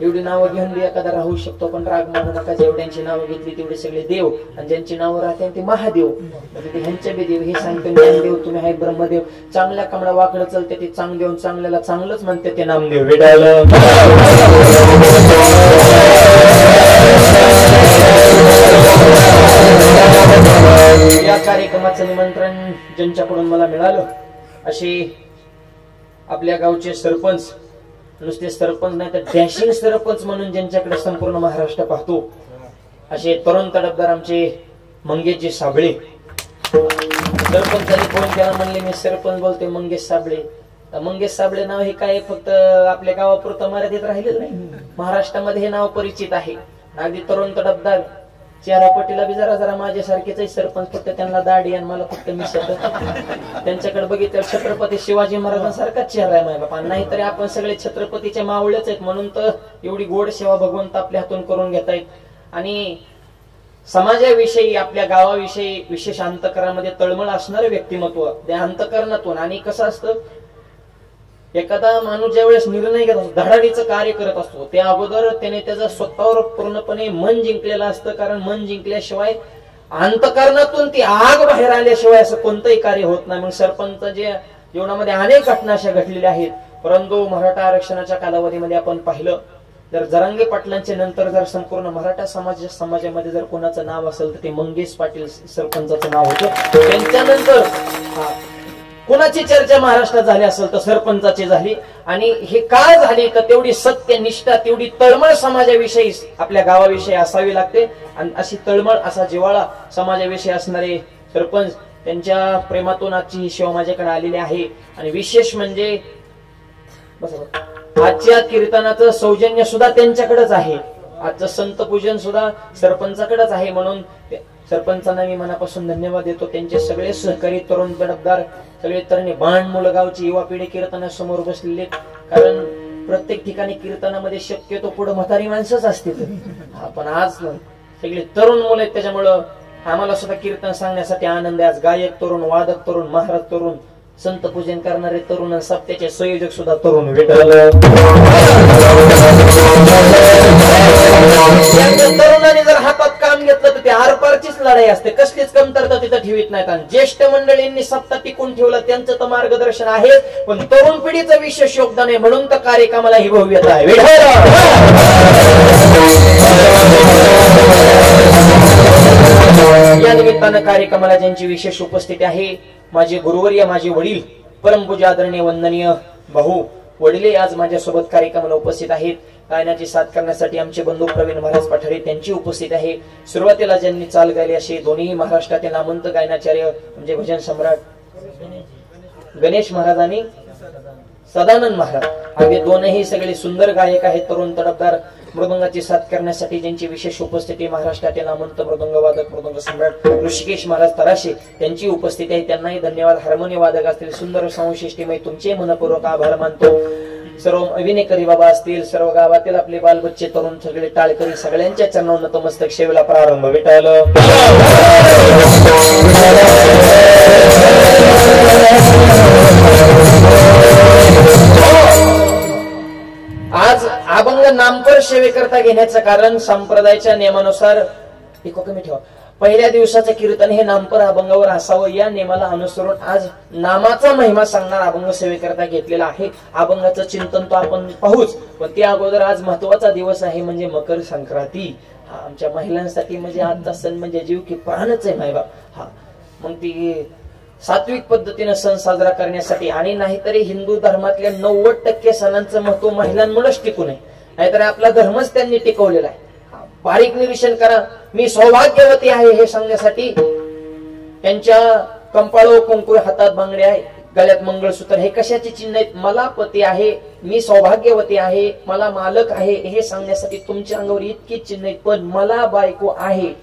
एवढी नावं घेऊन बी एखादा राहू शकतो, पण राग मानू नका. जेवढ्यांची नावं घेतली तेवढे सगळे देव, आणि ज्यांची नावं राहते ते महादेव, म्हणजे ह्यांचे बी देव. हे सांगतो ज्ञानदेव तुम्ही आहे ब्रह्मदेव. चांगल्या कमळा वाकडं चलते ते चांग देऊन चांगल्याला चांगलंच म्हणते ते नामदेव. विडायला या कार्यक्रमाचं निमंत्रण ज्यांच्याकडून मला मिळालं असे आपल्या गावचे सरपंच, नुसते सरपंच नाही तर डॅशिंग सरपंच म्हणून ज्यांच्याकडे संपूर्ण महाराष्ट्र पाहतो असे तरुण तडफदार आमचे मंगेशजी साबळे. सरपंचाने फोन केला, म्हणले मी सरपंच बोलते मंगेश साबळे. मंगेश साबळे नाव हे काय फक्त आपल्या गावापुरतं मर्यादित राहिलेलं नाही, महाराष्ट्रामध्ये हे नाव परिचित आहे. अगदी तरुण तडफदार, चेहरापट्टीला बी जरा जरा माझ्यासारखेच सरपंच, फक्त त्यांना दाढी आणि मला फक्त मिसळ. त्यांच्याकडे बघितलं छत्रपती शिवाजी महाराजांसारखाच चेहरा आहे माझ्या बापा. नाहीतरी आपण सगळे छत्रपतीचे मावळेच आहेत, म्हणून तर एवढी गोड सेवा भगवंत आपल्या हातून करून घेतायत. आणि समाजाविषयी आपल्या गावाविषयी विशेष अंतकरणामध्ये तळमळ असणारं व्यक्तिमत्व त्या अंतकरणातून. आणि कसं असतं, एखादा माणूस ज्या वेळेस निर्णय घेत असतो, धडाडीचं कार्य करत असतो, त्या अगोदर त्याने त्याचं स्वतःवर पूर्णपणे मन जिंकलेलं असतं. कारण मन जिंकल्याशिवाय, अंतकरणातून ती आग बाहेर आल्याशिवाय असं कोणतंही कार्य होत नाही. मग सरपंच जे जीवनामध्ये अनेक घटना अशा घडलेल्या आहेत. परंतु मराठा आरक्षणाच्या कालावधीमध्ये आपण पाहिलं, जर जरांगे पाटलांच्या नंतर जर संपूर्ण मराठा समाजामध्ये जर कोणाचं नाव असेल तर ते मंगेश पाटील सरपंचाचं नाव होतं. त्यांच्यानंतर कोणाची चर्चा महाराष्ट्रात झाली असेल तर सरपंचाची झाली. आणि हे का झाली तर तेवढी सत्य निष्ठा, तेवढी तळमळ समाजाविषयी आपल्या गावाविषयी असावी लागते. आणि अशी तळमळ, असा जिव्हाळा समाजाविषयी असणारे सरपंच, त्यांच्या प्रेमातून आजची ही सेवा माझ्याकडे आलेली आहे. आणि विशेष म्हणजे आजच्या कीर्तनाचं सौजन्य सुद्धा त्यांच्याकडेच आहे, आजचं संत पूजन सुद्धा सरपंचाकडेच आहे. म्हणून सरपंचांना मी मनापासून धन्यवाद देतो. त्यांचे सगळे सहकारी तरुण तडफदार, सगळे तरुणी बाण मुलगावची युवा पिढी कीर्तनासमोर बसलेले. कारण प्रत्येक ठिकाणी कीर्तनामध्ये शक्यतो पुढे म्हातारी माणसंच असतील, पण आज सगळे तरुण मुलं आहेत. त्याच्यामुळं आम्हाला सुद्धा कीर्तन सांगण्यासाठी आनंद आहे. आज गायक तरुण, वादक तरुण, महाराज तरुण, संत पूजन करणारे तरुण आणि सप्त्याचे संयोजक सुद्धा तरुण. तरुणाने जर हातात काम घेतलं तर ते आरपारचीच लढाई असते, कसलीच कमतरता तिथं ठेवीत नाहीत. आणि ज्येष्ठ मंडळींनी सप्ताह टिकून ठेवलं, त्यांचं तर मार्गदर्शन आहे, पण तरुण पिढीचं विशेष योगदान आहे. म्हणून तर कार्यक्रमाला ही भव्यता आहे. या निमित्तानं कार्यक्रमाला ज्यांची विशेष उपस्थिती आहे, माझे गुरुवर्य, माझे वडील, परमपूज्य आदरणीय वंदनीय भाऊ वडिले आज माझ्यासोबत कार्यक्रमाला उपस्थित आहेत. गायनाची साथ करण्यासाठी आमचे बंधू प्रवीण महाराज पठारे त्यांची उपस्थित आहे. सुरुवातीला ज्यांनी चाल गायली असे दोन्ही महाराष्ट्रातील नामवंत गायनाचार्य म्हणजे भजन सम्राट गणेश महाराज आणि सदानंद महाराज, हे दोनही सगळे सुंदर गायक आहेत. तरुण तडफदार मृदंगाची साथ करण्यासाठी ज्यांची विशेष उपस्थिती महाराष्ट्रातील नामवंत मृदंग वादक मृदंग सम्राट ऋषिकेश महाराज तराशे त्यांची उपस्थिती आहे. त्यांनाही धन्यवाद. हार्मोनियम वादक असतील, सुंदर संशिष्टीमय तुमचे मनपूर्वक आभार मानतो. सर्व अभिनेकरी बाबा असतील, सर्व गावातील आपले बालबच्चे तरुण सगळे टाळकरी, सगळ्यांच्या चरणावर नतमस्तक सेवेला प्रारंभ. विठ्ठल आज अभंग नामपर सेवेकरता घेण्याचं कारण संप्रदायाच्या नियमानुसार कमी ठेवा. पहिल्या दिवसाचं कीर्तन हे नामपर अभंगावर असावं या नियमाला अनुसरून आज नामाचा महिमा सांगणार अभंग सेवेकरता घेतलेला आहे. अभंगाचं चिंतन तो आपण पाहूच, पण त्या अगोदर आज महत्वाचा दिवस आहे म्हणजे मकर संक्रांती. हा आमच्या महिलांसाठी म्हणजे आजचा सण म्हणजे जीव की प्राणच आहे मायबाप. हा मग ती सात्विक पद्धतीने सण साजरा करण्यासाठी, आणि नाहीतरी हिंदू धर्मातल्या 90% सणांचं महत्व महिलांमुळेच टिकून आहे, नाहीतर आपला धर्मच त्यांनी टिकवलेला आहे. बारीक निरीक्षण करा. मी सौभाग्यवती आहे हे सांगण्यासाठी त्यांच्या कंपाळो कुंकू, हातात बांगड्या आहे, गळ्यात मंगळसूत्र, हे कशाचे चिन्ह आहेत? मला पती आहे, मी सौभाग्यवती आहे, मला मालक आहे हे सांगण्यासाठी तुमच्या अंगावर इतकी चिन्ह आहेत. पण मला बायको आहे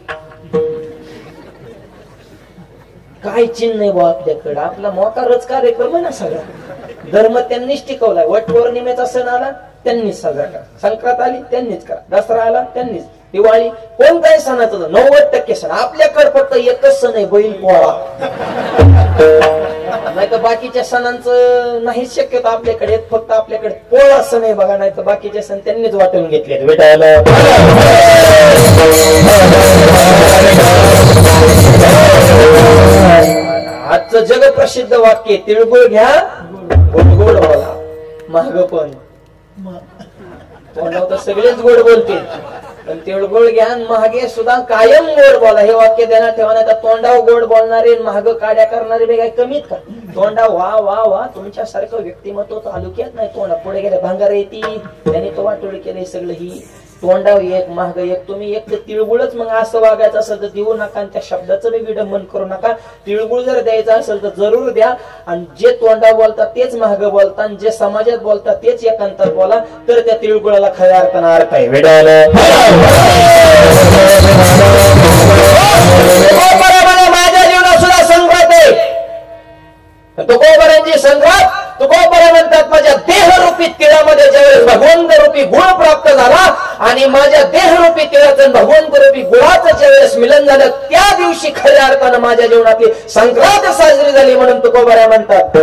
काय चिन्ह आहे बा आपल्याकडे? आपला मोकारच कार्यक्रम आहे ना सगळा. धर्म त्यांनीच टिकवलाय. वट पौर्णिमेचा सण आला त्यांनीच साजरा करा, संक्रांत आली त्यांनीच करा, दसरा आला त्यांनीच, दिवाळी कोणताही सणाचं 90% सण. आपल्याकडे फक्त एकच सण आहे, बैल पोळा. नाही तर बाकीच्या सणांचं नाही शक्यतो आपल्याकडे. फक्त आपल्याकडे पोळा सण आहे बघा. नाही तर बाकीचे सण त्यांनीच वाटून घेतले भेटायला. आजचं जगप्रसिद्ध वाक्य तिळगुळ घ्या गोड गोड बोला. महाग पण तोंडावर तर सगळेच गोड बोलतील, पण तिळगुळ घ्या महागे सुद्धा कायम गोड बोला. हे वाक्य देण्यात ठेवा. नाही तर तोंडावर गोड बोलणारे महाग काड्या करणारे बे काय कमीत का? तोंडा वा वा वा तुमच्यासारखं व्यक्तिमत्व तालुक्यात नाही. तोंडा पुढे गेले भांगार येते त्यांनी तो वाटोळी केले सगळं. ही तोंडाव एक महाग एक. तुम्ही एक तर तिळगुळच मग असं वागायचं असेल तर देऊ नका, आणि त्या शब्दाचं बी विडंबन करू नका. तिळगुळ जर द्यायचं असेल तर जरूर द्या. आणि जे तोंडा बोलतात तेच महाग बोलतात, आणि जे समाजात बोलतात तेच एकांतात बोला. तर त्या तिळगुळाला खऱ्या अर्थानं अर्थ आहे. माझ्या जीवनात सुद्धा संक्रांत आहे. तुकोबरांची संक्रांत तुकोबरा म्हणतात माझ्या देहरूपी तिळामध्ये ज्यावेळेस भगवंत रूपी गुळ प्राप्त झाला, आणि माझ्या देहरूपी तिळाचं भगवंत रूपी गुळाचं ज्यावेळेस मिलन झालं, त्या दिवशी खऱ्या अर्थानं माझ्या जीवनातली संक्रांत साजरी झाली. म्हणून तुकोबरा म्हणतात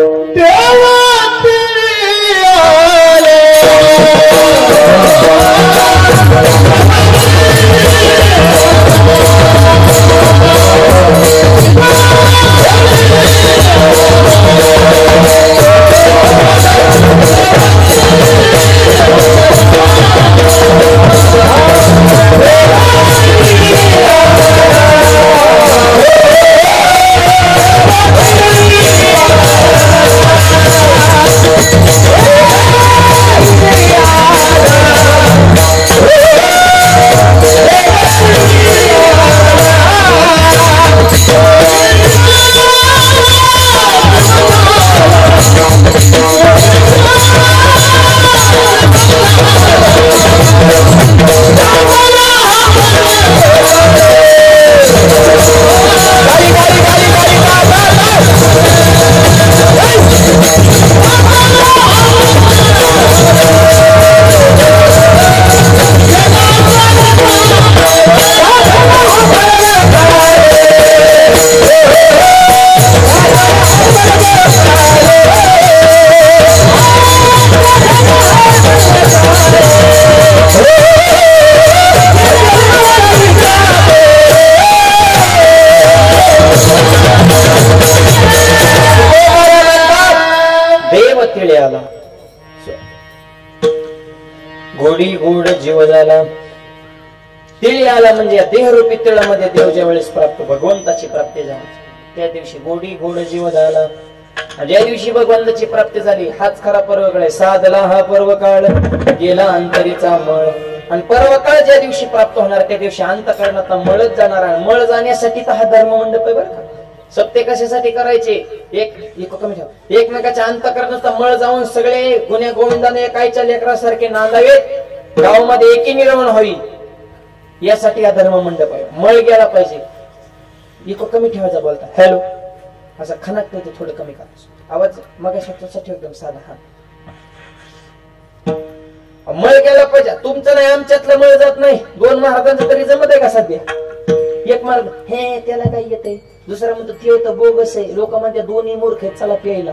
गोडी गोड जीव झाला. तिळ आला म्हणजे या देहरूपी तिळामध्ये देव ज्या वेळेस प्राप्त भगवंताची प्राप्ती झाली, त्या दिवशी गोडी गोड जीव झाला. ज्या दिवशी भगवंताची प्राप्ती झाली हाच खरा पर्व काळ. साधला हा पर्व काळ गेला अंतरीचा मळ. आणि पर्व काळ ज्या दिवशी प्राप्त होणार त्या दिवशी अंतःकरणात मळच जाणार आहे. मळ जाण्यासाठी तर हा धर्म मंडप आहे बरं का. सत्य कशासाठी करायचे? एकमेकाच्या अंतःकरणात मळ जाऊन सगळे गुन्ह्या गोविंदाने एकाच्या लेकरासारखे नांदावेत, गावामध्ये एकी निर्माण होईल यासाठी हा धर्म मंडप आहे. मळ गेला पाहिजे. इको कमी ठेवायचा बोलता. हॅलो असं खनाक नाही, थोडं कमी करायचं आवाज. मग एकदम साधा. हा मळ गेला पाहिजे. तुमचं नाही आमच्यातलं मळ जात नाही. दोन महाराजांचं तरी जमत आहे का सध्या? एक मार्ग हे त्याला काय येते, दुसरा म्हणतो ते तर बोगस आहे. लोक म्हणते दोन्ही मूर्ख आहेत चला प्यायला.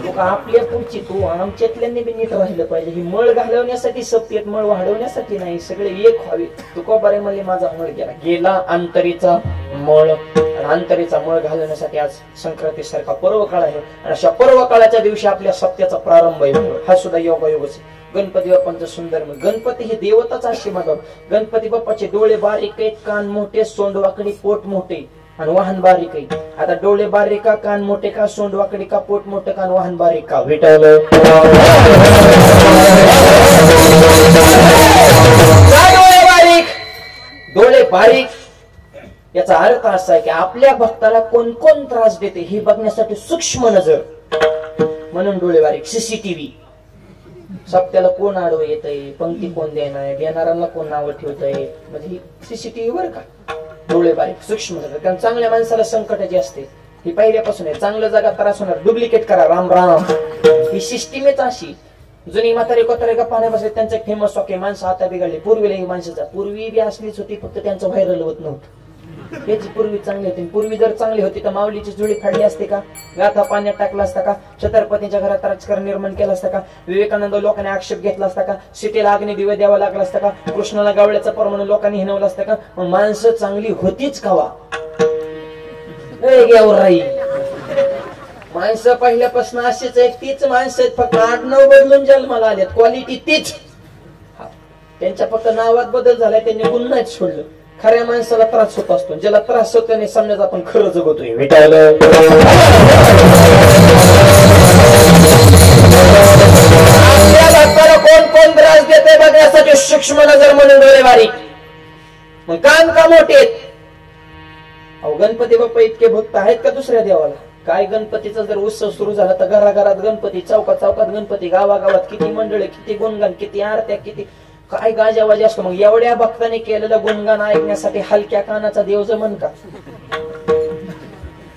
लोक आपल्या पुढची तू आमच्यातल्यांनी बी नीट राहिलं पाहिजे. ही मळ घालवण्यासाठी सप्तेत मळ वाढवण्यासाठी नाही, सगळे एक व्हावे. तुकोबारे म्हणले माझा मळ गेला. गेला अंतरीचा मळ. आणि अंतरीचा मळ घालवण्यासाठी आज संक्रांती सारखा पर्व काळ आहे. आणि अशा पर्व काळाच्या दिवशी आपल्या सप्त्याचा प्रारंभ आहे. हा सुद्धा योगायोगच आहे. गणपती बाप्पांचं सुंदर मग. गणपती ही देवताच अशी मागा. गणपती बाप्पाचे डोळे बारीक आहेत, कान मोठे, सोंड वाकडी, पोट मोठे आणि वाहन बारीक आहे. आता डोळे बारीक का, कान मोठे का, सोंड वाकडी का, पोट मोठे का, वाहन बारीक का? विठ्ठल डोळे बारीक. डोळे बारीक याचा अर्थ असा आहे की आपल्या भक्ताला कोण कोण त्रास देते हे बघण्यासाठी सूक्ष्म नजर, म्हणून डोळे बारीक. सीसीटीव्ही. सप्त्याला कोण आडवं येतंय, पंक्ती कोण देणार, देणाऱ्यांना कोण नावं ठेवतंय, म्हणजे सीसीटीव्ही वर का. डोळे बारीक सूक्ष्म नजर. कारण चांगल्या माणसाला संकटाची असते ही पहिल्यापासून आहे. चांगलं जगा त्रास होणार, डुप्लिकेट करा राम राम. ही सिस्टीमच अशी. जुनी म्हातारे कोतारे गप्पा नाही बसले, त्यांचं फेमस वाक्य, माणसं आता बिघडले. पूर्वीला ही माणसाचा, पूर्वी बी असलीच होती, फक्त त्यांचं व्हायरल होत नव्हतं. त्याची पूर्वी चांगली होती. पूर्वी जर चांगली होती तर माऊलीची जुळी फाडली असते का? गाथा पाण्यात टाकला असता का? छत्रपतींच्या घरात राजकारण निर्माण केलं असतं का? विवेकानंद लोकांनी आक्षेप घेतला असता का? सीतेला अग्नी दिवे द्यावा लागला असता का? कृष्णाला गावळ्याचा परमाणू लोकांनी हिनवला असतं का? मग माणसं चांगली होतीच कावा? राई माणसं पहिल्यापासून अशीच आहेत, तीच माणसं आहेत, फक्त 8-9 बदलून जन्माला आल्यात, क्वालिटी तीच. त्यांच्या फक्त नावात बदल झालाय, त्यांनी गुण नाहीच सोडलं. खऱ्या माणसाला त्रास होत असतो, ज्याला त्रास होतो नाही समजायचं आपण खरं जगतोय. आपल्या भक्ताला कोण कोण त्रास देते बघण्यासाठी सूक्ष्म नजर म्हणून डोळे बारीक, मग कान का मोठे आहेत. अहो गणपती बाप्पा इतके भक्त आहेत का दुसऱ्या देवाला? काय गणपतीचा जर उत्सव सुरू झाला तर घराघरात गणपती, चौकात चौकात गणपती, गावागावात किती मंडळे, किती गुणगान, किती आरत्या, किती काय गाजावाजी असतो. मग एवढ्या भक्ताने केलेलं गुणगान ऐकण्यासाठी हलक्या कानाचा देव जमन का?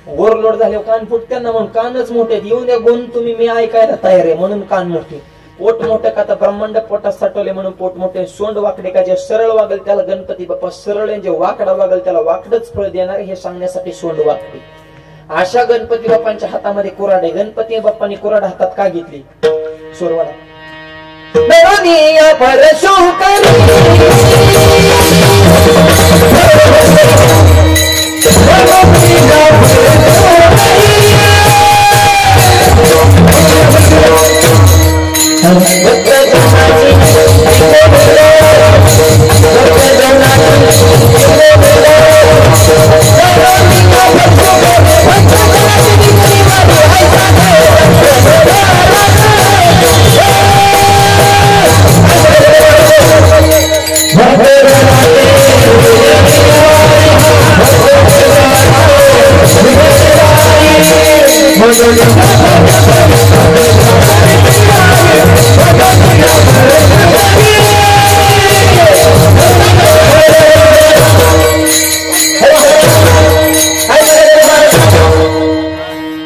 ओव्हरलोड झाले कान फुटते ना, म्हणून कानच मोठे. येऊन द्या गुण तुम्ही, मी ऐकायला तयार आहे म्हणून कान मोठे. पोट मोठं का तर ब्रह्मांड पोटात साठवले म्हणून पोट मोठे. सोंड वाकडे का जे सरळ वागल त्याला गणपती बाप्पा सरळ, जे वाकडा वागल त्याला वाकडच फळ देणार हे सांगण्यासाठी सोंड वाकडे. अशा गणपती बाप्पांच्या हातामध्ये कुऱ्हाड आहे. गणपती बाप्पांनी कुऱ्हाड हातात का घेतली? सोरवाडा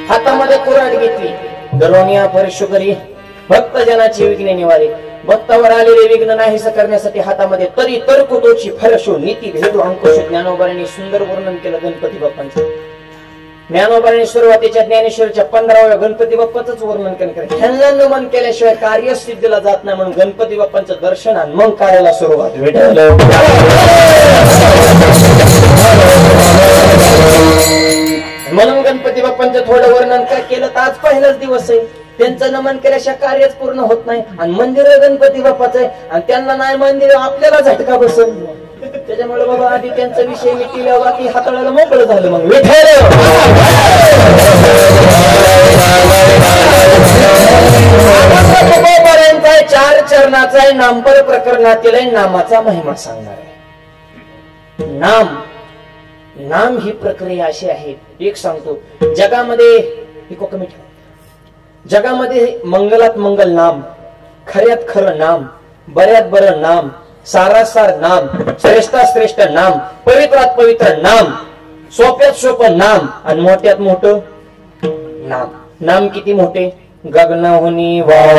हातामध्ये कुऱ्हाड घेतली. दरोनिया परशुकरी भक्त जनाची विघ्ने निवारे. भक्तावर आलेले विघ्न नाहीस करण्यासाठी हातामध्ये तरी तरकुतोची फरशो नीती भेदू अंकुश ज्ञानोबांनी सुंदर वर्णन केलं गणपती बाप्पांचं. ज्ञानोबांनी सुरुवातीच्या ज्ञानेश्वरच्या 15व्या गणपती बाप्पाच वर्णन केलं. ह्यांना नमन केल्याशिवाय कार्य सिद्धीला जात नाही म्हणून गणपती बाप्पांचं दर्शन आणि मग कार्याला सुरुवात. म्हणून गणपती बाप्पांचं थोडं वर्णन काय केलं तर आज पहिलाच दिवस आहे. त्यांचं नमन केल्याशिवाय कार्यच पूर्ण होत नाही. आणि मंदिर गणपती बाप्पाचं आहे आणि त्यांना नाही मंदिर आपल्याला झटका बसल. त्याच्यामुळे बाबा आधी त्यांचा विषय मिटिला बाकी हाताळायला मोकळं झालं. मग विठ्ठल 4 चरणाचा आहे. नामपर प्रकरणातील आहे. नामाचा महिमा सांगणार आहे. नाम ही प्रक्रिया अशी आहे. एक सांगतो, जगामध्ये मंगलात मंगल नाम, खऱ्यात खरं नाम, बऱ्यात बरं नाम, सारासार नाम, श्रेष्ठात श्रेष्ठ नाम, पवित्रात पवित्र नाम, सोप्यात सोपं नाम आणि मोठ्यात मोठं नाम. नाम किती मोठे? गगनाहुनी वाढ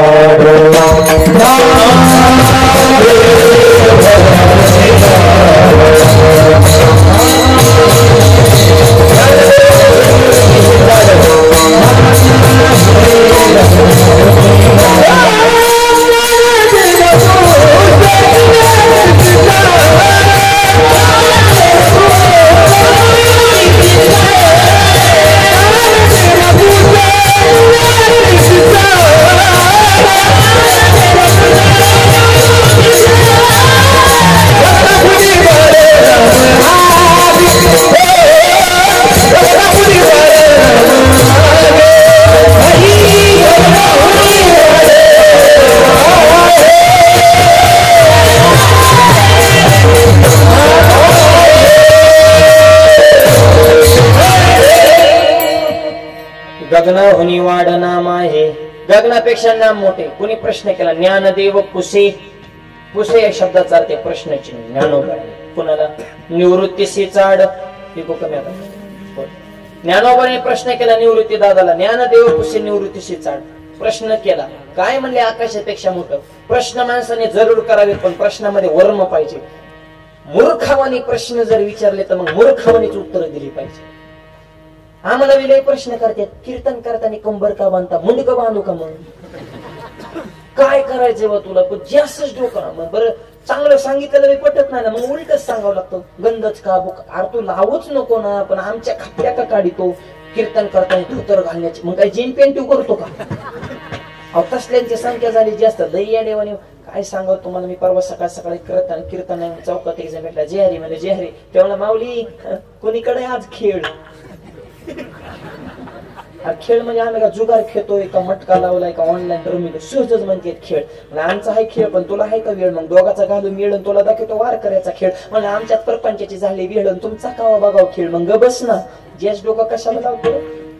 गगनाहुनी वाढ नाम आहे. गगनापेक्षा नाम मोठे. कोणी प्रश्न केला? ज्ञानदेव पुसे. पुसे या शब्दाचा अर्थ प्रश्नचिन्ह. ज्ञानोबा कुणाला? निवृत्तीशी चाड. ज्ञानोबाने प्रश्न केला निवृत्ती दादाला. ज्ञानदेव पुसे निवृत्तीशी चाड. प्रश्न केला, काय म्हणले आकाशापेक्षा मोठं? प्रश्न माणसाने जरूर करावे, पण प्रश्नामध्ये वर्म पाहिजे. मूर्खावानी प्रश्न जर विचारले तर मग मूर्खावानीच उत्तर दिली पाहिजे. आम्हाला विलय प्रश्न करतात, कीर्तन करताना कंबर का बांधता, मुंडक बांधू का? मग काय करायचं बा तुला? पण जास्तच डोकं. मग बरं चांगलं सांगितलं पटत नाही ना, मग उलटच सांगावं लागतं. गंधच का बुक, अरे तू लावूच नको ना, पण आमच्या खात्या का काढितो कीर्तन करताना धोतर घालण्याची? मग काय जीन पेंटिंग करतो का? तसल्यांची संख्या झाली जास्त. दैया देवाने काय सांगावं तुम्हाला. मी परवा सकाळ सकाळी कीर्तन चौकात एक जण भेटला, जय हरी म्हणजे जय हरी. तेव्हा माऊली कोणीकडे आज खेळ? खेळ म्हणजे आम्ही का जुगार खेळतोय का, मटका लावलाय का, ऑनलाईन रमी? सहजच म्हणते खेळ. म्हणजे आमचा आहे खेळ, पण तुला आहे का वेळ? मग दोघाचा घालून मिळून तुला दाखवतो वार करायचा खेळ. म्हणजे आमच्यात परपंचाची झाली वेळ, तुमचा कावा बघाव खेळ. मग बस ना, ज्याच डोकं कशाला लावतो.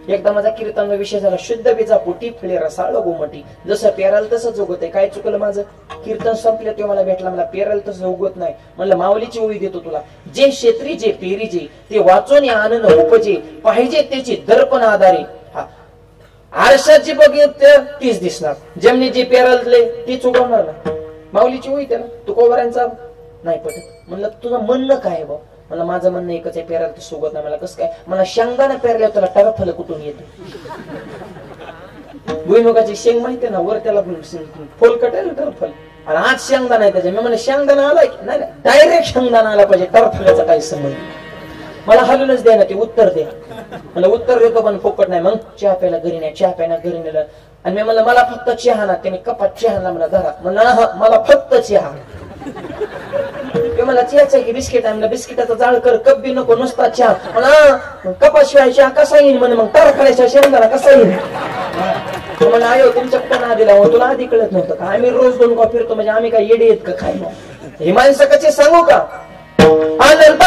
एकदा माझा कीर्तन विषय झाला, शुद्ध बीजा पोटी फळे रसाळ गोमटी. जसं पेराल तसंच उगत आहे. काय चुकलं माझं? कीर्तन संपलं तेव्हा मला भेटला, मला पेराल तसं उगत नाही. म्हणलं माऊलीची ओळी देतो तुला, जे क्षेत्री जे पेरीजे ते वाचून या आनंद उपजे, पाहिजे त्याची दर्पण आधारे. आरशात जे बघित तीच दिसणार, जमनी जे पेरालले तीच उगवणार ना. माऊलीची ओळी त्याला तू कोवऱ्यांचा नाही पटत. म्हणलं तुझं म्हणणं काय बा? मला माझं म्हणणं एकच आहे, पेरायला तर सोबत नाही. मला कसं काय? मला शेंगदाणा पेरल्या त्याला टरफल कुठून येतं? भुईमुगाची शेंग माहितीये ना, वर त्याला फुल कटेल टरफल, आणि आज शेंगदाणा आहे त्याच्या. मी म्हणलं शेंगदाणा आलाय की नाही? डायरेक्ट शेंगदाणा आला पाहिजे, टरफल्याचा काही संबंध. मला हलूनच द्या ना, ते उत्तर द्या. मला उत्तर देतो पण फुकट नाही. मग चहा प्यायला घरी नाही, चहा प्यायला घरी नेलं. आणि मी म्हणलं मला फक्त चहा ना. त्याने कपात चहा मला धरा. म्हणलं मला फक्त चहा. मला चहाचा की बिस्किट आहे? म्हणलं बिस्किटाचा जाळ कर, कप बी नको, नुसता चहा. म्हणा कपाशिवाय चहा कसा येईल? म्हणे मग टारखाळ्याच्या शेंगदाणा कसा येईल? म्हणा आयो तुमच्या कुठं ना दिला, तुला आधी कळत नव्हतं का? आम्ही रोज 2 कॉफी फिरतो म्हणजे आम्ही काय येडे येत का? काय मग ही माणसं कसे सांगू का? अनंत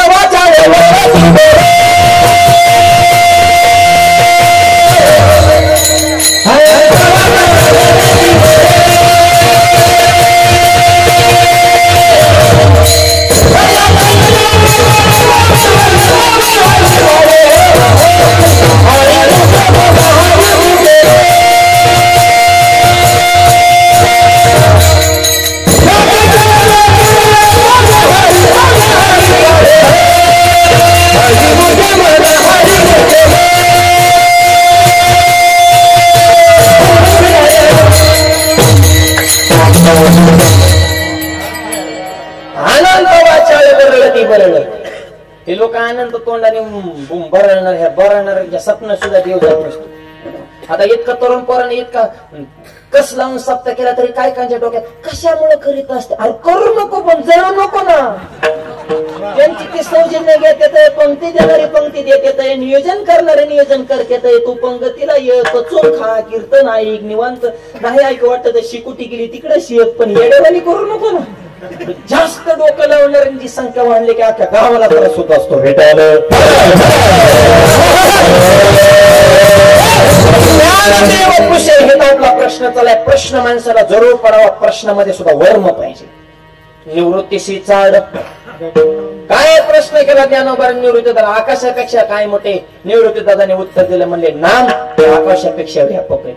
हे लोक आनंद तोंडाने बरळणार, ह्या बरळणाऱ्या स्वप्न सुद्धा देव जात नसतो. आता इतका तरुण पोराने इतका कस लावून सप्ताह केला तरी काय कांच्या डोक्यात कशामुळे करीत असते? अरे करू नको, पण जळू नको ना. त्यांची ती सौजन्य घेतात, पंक्ती देणारे पंक्ती देतात, नियोजन करणारे नियोजन करतात. तू पंक्तीला ये, कचून खा, कीर्तन ऐक, निवांत नाही ऐक वाटत शिकुटी गेली तिकडे शिक, पण येडेवाणी करू नको ना. जास्त डोकं लावणाऱ्यांची संख्या वाढली की अख्ख्या गावाला त्रास होत असतो. भेटायला आपला प्रश्न चालाय. प्रश्न माणसाला जरूर पडावा, प्रश्नामध्ये सुद्धा वर्म पाहिजे. निवृत्तीशी चाड काय प्रश्न केला ज्ञानोबा? निवृत्ती दादा आकाशापेक्षा काय मोठे? निवृत्ती दादाने उत्तर दिलं, म्हणले नाम आकाशापेक्षा व्यापक आहे.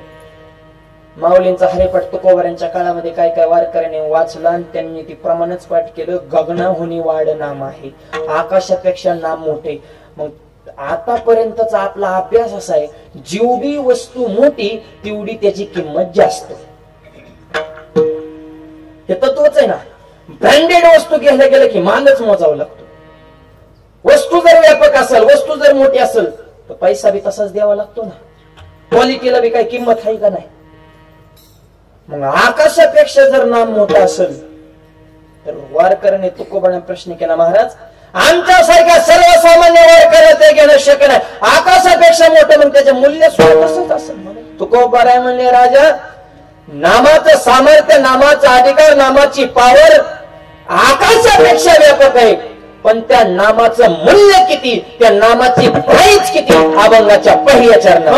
माऊलींचा हरिपाठ तुकोबारांच्या काळामध्ये काय काय वारकऱ्याने वाचला आणि त्यांनी ती प्रमाणच पाठ केलं. गगनाहुनी वाढ नाम आहे, आकाशापेक्षा नाम मोठे. मग आतापर्यंतचा आपला अभ्यास असा आहे, जेवढी वस्तू मोठी तेवढी त्याची किंमत जास्त. हे तत्वच आहे ना. ब्रँडेड वस्तू घ्यायला गेलं की मालच मोजावा लागतो. वस्तू जर व्यापक असेल, वस्तू जर मोठी असेल तर पैसा बी तसाच द्यावा लागतो ना. क्वालिटीला बी काही किंमत आहे का नाही? मग आकाशापेक्षा जर नाम मोठा असेल तर वारकऱ्याने तुकोबाने प्रश्न केला, महाराज आमच्यासारख्या सर्वसामान्य वारकऱ्याला ते घेणं शक्य नाही, आकाशापेक्षा मोठं, मग त्याचे मूल्य तसंच असेल. तुकोबाराय म्हणले, राजा नामाचं सामर्थ्य, नामाचा अधिकार, नामाची पावर आकाशापेक्षा व्यापक आहे, पण त्या नामाचं मूल्य किती, त्या नामाची प्राइस किती? अभंगाच्या पहिल्या चरणात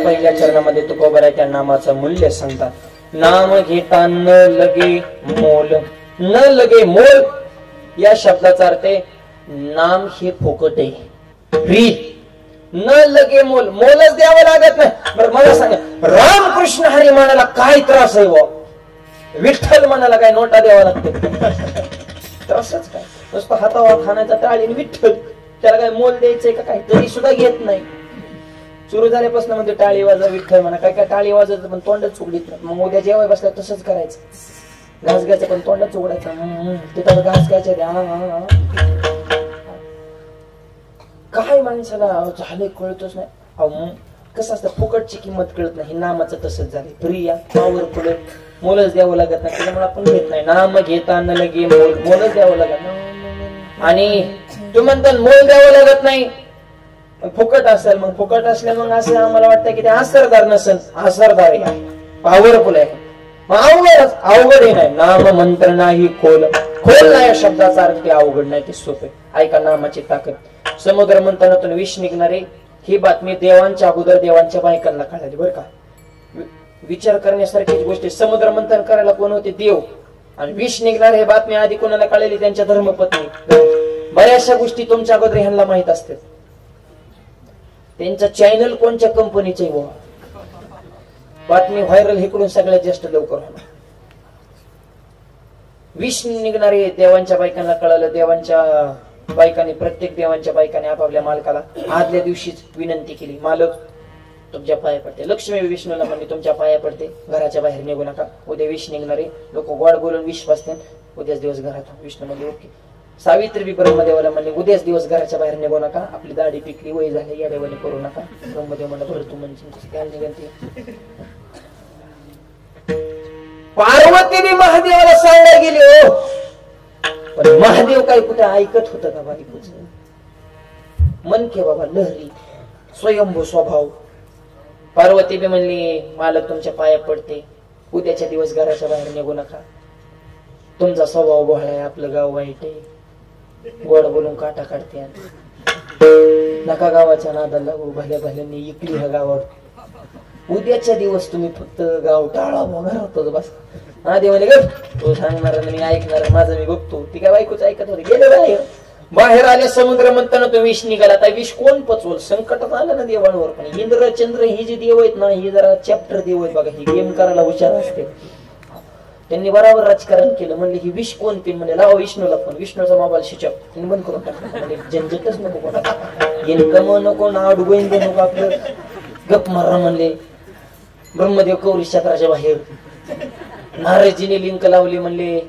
पहिल्या चरणामध्ये तुकोबराय त्या नामाचं मूल्य सांगतात. नाम घेता न लगे मोल. न लगे मोल या शब्दाचा अर्थ आहे नाम हे फुकट आहे, फ्री. न लगे मोल, मोलच द्यावं लागत नाही. बरं मला सांगा, रामकृष्ण हरी म्हणाला काय त्रास आहे? विठ्ठल म्हणाला काय नोटा द्यावा लागते? त्रासच काय? नुसतं हातावर खाण्याचा टाळी विठ्ठल, त्याला काय मोल द्यायचंय का? काय तरी सुद्धा घेत नाही. सुरू झाल्यापासून म्हणजे टाळी वाजा विठ्ठल म्हणा, काय काय टाळी वाजायचं पण तोंडच उघडीत नाही. मग उद्या जेवाय बसल्या तसंच करायचं, घास घ्यायचं पण तोंडच उघडायचं. तिथं घास घ्यायचे काय माणसाला झाले कळतच नाही. कसं असतं, फुकटची किंमत कळत नाही. नामाचं तसंच झालं, प्रिया पॉवरफुल, मोलच द्यावं लागत नाही. त्याच्यामुळे आपण घेत नाही. नाम घेता न लगे मोल, मोलच द्यावं लागत नाही. आणि तू म्हणता मोल द्यावं लागत नाही, फुकट असेल. मग फुकट असल्या मग असं आम्हाला वाटतं की ते असरदार नसेल. असरदार आहे, पॉवरफुल आहे. अवघड हे नाही. नाम मंत्र नाही खोल. खोल नाही या शब्दाचा अर्थ ते अवघड नाही, ते सोपे. ऐका नामाची ताकद. समुद्र मंथनातून विष निघणारे ही बातमी देवांच्या अगोदर देवांच्या बायकांना कळाली. बरं का, विचार करण्यासारखीच गोष्ट. समुद्र मंथन करायला कोण होते? देव. आणि विष निघणार हे बातमी आधी कोणाला कळाली? त्यांच्या धर्मपत्नी. बऱ्याचशा गोष्टी तुमच्या अगोदर ह्यांना माहित असतात. त्यांचा चॅनल कोणत्या कंपनीचे बातमी व्हायरल इकडून सगळ्यात जास्त लवकर होणार. विष निघणारे देवांच्या बायकांना कळालं. देवांच्या बायकांनी, प्रत्येक देवांच्या बायकांनी आपापल्या मालकाला आदल्या दिवशीच विनंती केली, मालक तुमच्या पाया पडते. लक्ष्मी विष्णूला म्हणले तुमच्या पाया पडते, घराच्या बाहेर निघू नका. उद्या विष निघणारे लोक गोड बोलून विष बसते, उद्याच दिवस घरात. विष्णू म्हणले ओके. सावित्री ब्रह्मदेवाला म्हणले उद्याच दिवस घराच्या बाहेर निघू नका, आपली दाढी पिकली वय झाली याडेवाने करू नका. ब्रह्मदेव म्हणलं बरं तू म्हणजे काय निघते. पार्वती बी महादेवाला सांगायला गेली हो, पण महादेव काय कुठे ऐकत होत का बायकोच? मन के बाबा लहरी, स्वयंभू स्वभाव. पार्वती बी म्हणली मालक तुमच्या पाया पडते, उद्याच्या दिवस घराच्या बाहेर निघू नका. तुमचा स्वभाव गोळा आहे, आपलं गाव वाईट आहे, गोड बोलून काटा काढते. नका गावाच्या नादाला लागू, भल्या भल्यांनी इकली ह्या गावावर. उद्याच्या दिवस तुम्ही फक्त गाव टाळा, घरातच बस. महादेव म्हणे ग तो सांगणार मी ऐकणार, माझं मी बघतो. ती काय बायकोच ऐकत होती. गेले बाहेर. बाहेर आले समुद्र म्हणताना तो विष निघाला. आता विष कोण पचवल? संकटात आलं ना देवांवर. पण इंद्र चंद्र ही जी देव आहेत ना, ही जरा चॅप्टर देव आहेत बघा. ही गेम करायला हुशार असते. त्यांनी बरोबर राजकारण केलं. म्हणले ही विष कोण पिन? म्हणजे लावा विष्णूला फोन. विष्णूचा मोबाईल स्विच ऑफ त्यांनी बंद करून टाकला. म्हणजे झंझटच नको कोणा, इन्कम नको, नाव डुबईन दे नको, आपलं गप मारा म्हणले. ब्रह्मदेव कौरी क्षेत्राच्या बाहेर. नारदजीने लिंक लावली. म्हणले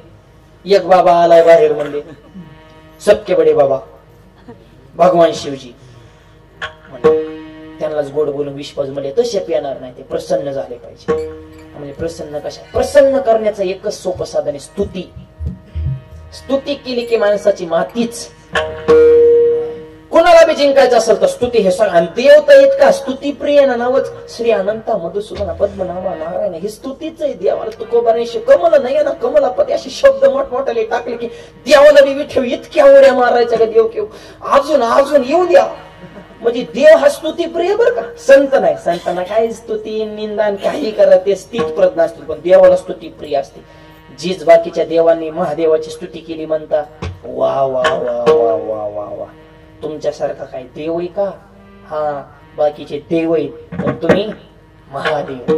एक बाबा आलाय बाहेर. म्हणले सबके बडे बाबा भगवान शिवजी. त्यांनाच गोड बोलून विश्वास म्हणले तसे पिणार नाही, ते प्रसन्न झाले पाहिजे. म्हणजे प्रसन्न कशा? प्रसन्न करण्याचं एकच सोपं साधन आहे स्तुती. स्तुती केली की माणसाची मातीच. कोणाला बी जिंकायचं असेल तर स्तुती हे सांग. आणि देवता इतका स्तुती प्रिय ना नावच श्री अनंता मधुसूदन पद्मनाभा नारायण, ही स्तुतीच आहे. देवाला तुकोबारांशी कमल नाही ना, कमलापती असे शब्द मोठमोठाले टाकले की देवाला बी विठव इतक्या उड्या मारायच्या का देव केव अजून अजून येऊ द्या. म्हणजे देव हा स्तुती प्रिय बर का. संत नाही, संतांना काही स्तुती निंदान काही करा ते स्थित प्रज्ञ असतील, पण देवाला स्तुती प्रिय असते. जीच बाकीच्या देवांनी महादेवाची स्तुती केली म्हणता वा वा वा वा वा वा वा. तुमच्यासारखा काय देव आहे का? हा बाकीचे देव आहेत, पण तुम्ही महादेव.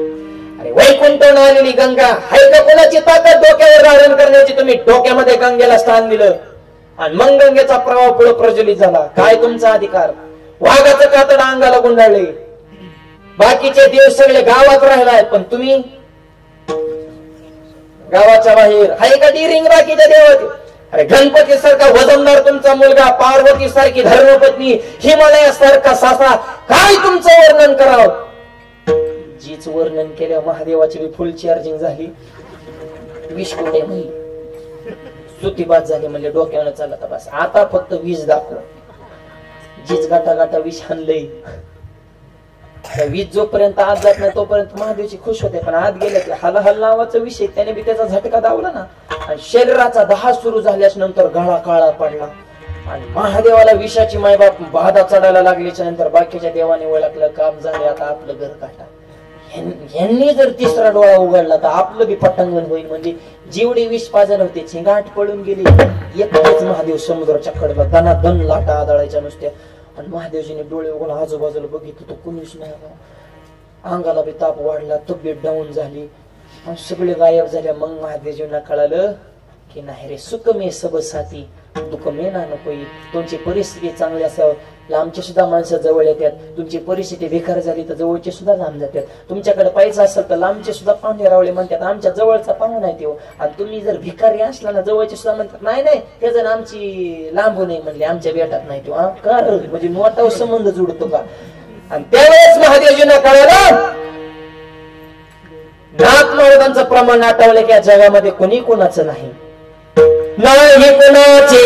अरे वैकुंठावरून आलेली गंगा हाय का कोणाची ताकद डोक्यावर धारण करण्याची? तुम्ही डोक्यामध्ये गंगेला स्थान दिलं आणि मग गंगेचा प्रवाह पुढे प्रज्वलित झाला. काय तुमचा अधिकार? वाघाचं कातड अंगाला गुंडाळले. बाकीचे देव सगळे गावात राहिलाय, पण तुम्ही गावाच्या बाहेर. हाय का डिरिंग बाकीच्या देवाचे? अरे गणपती सारखा वजनदार तुमचा मुलगा, पार्वती सारखी धर्मपत्नी, हिमालया सारखा सासा, काय तुमचं वर्णन करावं? जीच वर्णन केलं महादेवाची बी फुल चार्जिंग झाली. विष कुठे म्हणली, स्तुतीबाद झाली. म्हणजे डोक्यानं चालत बस. आता फक्त विष दाखव. जीच गाटा गाटा विष आणलंय. वीज जोपर्यंत आत जात नाही तोपर्यंत महादेवची खुश होते, पण आत गेले की हल हल नावाचा विषय त्याने बी त्याचा झटका दावला ना. आणि शरीराचा दहा सुरू झाल्यास नंतर गळा काळा पडला आणि महादेवाला विषाची मायबाप बाधा चढायला लागल्याच्या नंतर बाकीच्या देवाने ओळखलं काम झाले, आता आपलं घर काटा. यांनी जर तिसरा डोळा उघडला तर आपलं बी पटांगण होईल. म्हणजे जेवढे विष पाजर होते झिंगाट पळून गेली. एकच महादेव समुद्राच्या कडेला दनादन लाटा आदळायच्या नुसत्या. आणि महादेवजीने डोळे उघडून आजूबाजूला बघितलं तर कुणीच नाही. अंगाला बी ताप वाढला, तब्येत डाऊन झाली, सगळे गायब झाले. मग महादेवजींना कळालं की नाही रे, सुख मे सब साथी दुःख मे ना नको. तुमची परिस्थिती चांगली असावं, लांबचे सुद्धा माणसं जवळ येतात. तुमची परिस्थिती बेकार झाली तर जवळचे सुद्धा लांब जातात. तुमच्याकडे पैसा असेल तर लांबचे सुद्धा पाहुणे रावळे म्हणतात आमच्या जवळचा पाहुणा नाही तेव्हा. आणि तुम्ही जर भिकारी असला ना, जवळचे सुद्धा म्हणतात नाही नाही ते जण आमची लांबू नाही म्हणले, आमच्या बेटात नाही तेव्हा. का म्हणजे मोठा संबंध जुडतो का? आणि त्यावेळेस महादेवजींना कळालं नाथ महाराजांचं प्रमाण आठवलं की या जगामध्ये कोणी कोणाचं नाही. नाही कोणाचे